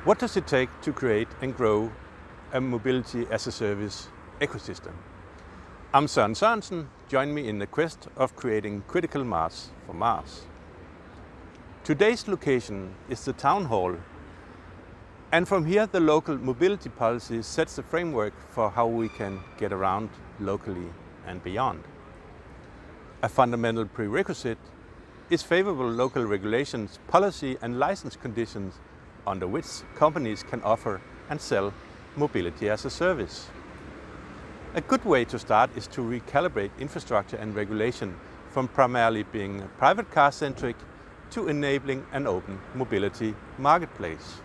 What does it take to create and grow a mobility as a service ecosystem? I'm Søren Sørensen. Join me in the quest of creating critical mass for MaaS. Today's location is the town hall, and from here the local mobility policy sets the framework for how we can get around locally and beyond. A fundamental prerequisite is favorable local regulations, policy and license conditions under which companies can offer and sell mobility as a service. A good way to start is to recalibrate infrastructure and regulation from primarily being private car-centric to enabling an open mobility marketplace.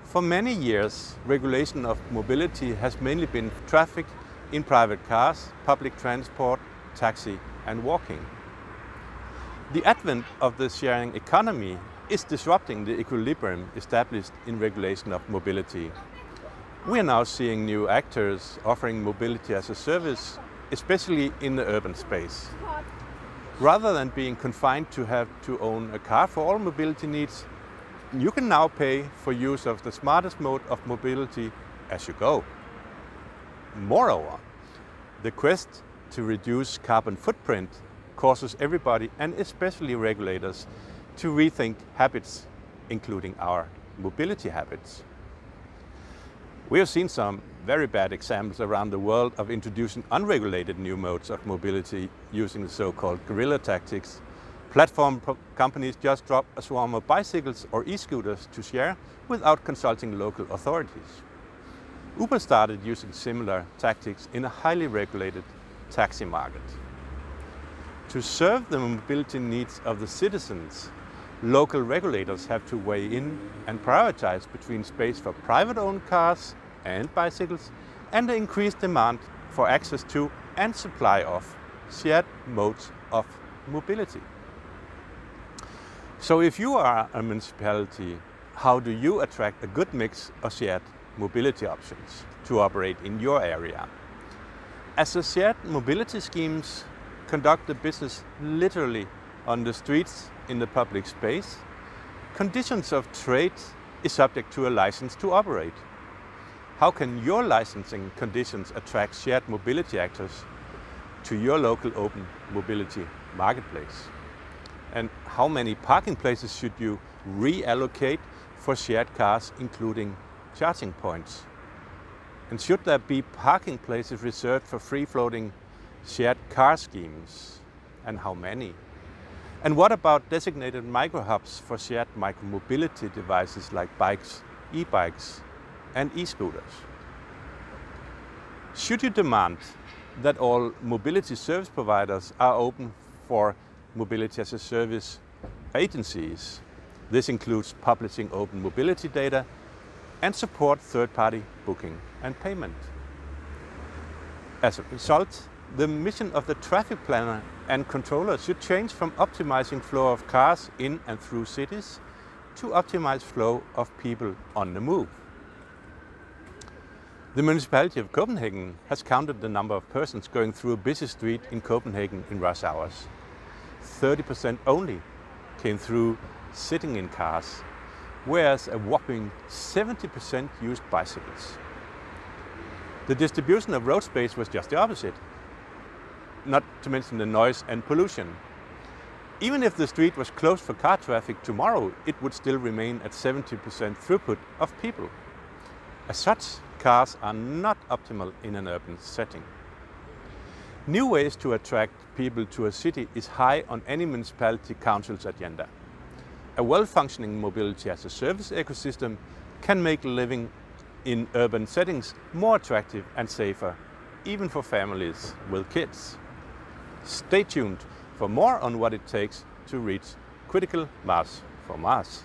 For many years, regulation of mobility has mainly been traffic in private cars, public transport, taxi and walking. The advent of the sharing economy is disrupting the equilibrium established in regulation of mobility. We are now seeing new actors offering mobility as a service, especially in the urban space. Rather than being confined to have to own a car for all mobility needs, you can now pay for use of the smartest mode of mobility as you go. Moreover, the quest to reduce carbon footprint causes everybody, and especially regulators, to rethink habits, including our mobility habits. We have seen some very bad examples around the world of introducing unregulated new modes of mobility using the so-called guerrilla tactics. Platform companies just drop a swarm of bicycles or e-scooters to share without consulting local authorities. Uber started using similar tactics in a highly regulated taxi market. To serve the mobility needs of the citizens, local regulators have to weigh in and prioritize between space for private-owned cars and bicycles and the increased demand for access to and supply of shared modes of mobility. So if you are a municipality, how do you attract a good mix of shared mobility options to operate in your area? As the shared mobility schemes conduct the business literally on the streets in the public space, conditions of trade is subject to a license to operate. How can your licensing conditions attract shared mobility actors to your local open mobility marketplace? And how many parking places should you reallocate for shared cars, including charging points? And should there be parking places reserved for free-floating shared car schemes? And how many? And what about designated micro-hubs for shared micro-mobility devices like bikes, e-bikes and e-scooters? Should you demand that all mobility service providers are open for mobility as a service agencies? This includes publishing open mobility data and support third-party booking and payment. As a result, the mission of the traffic planner and controller should change from optimizing flow of cars in and through cities to optimize flow of people on the move. The municipality of Copenhagen has counted the number of persons going through a busy street in Copenhagen in rush hours. 30% only came through sitting in cars, whereas a whopping 70% used bicycles. The distribution of road space was just the opposite, not to mention the noise and pollution. Even if the street was closed for car traffic tomorrow, it would still remain at 70% throughput of people. As such, cars are not optimal in an urban setting. New ways to attract people to a city is high on any municipality council's agenda. A well-functioning mobility as a service ecosystem can make living in urban settings more attractive and safer, even for families with kids. Stay tuned for more on what it takes to reach critical mass for MaaS.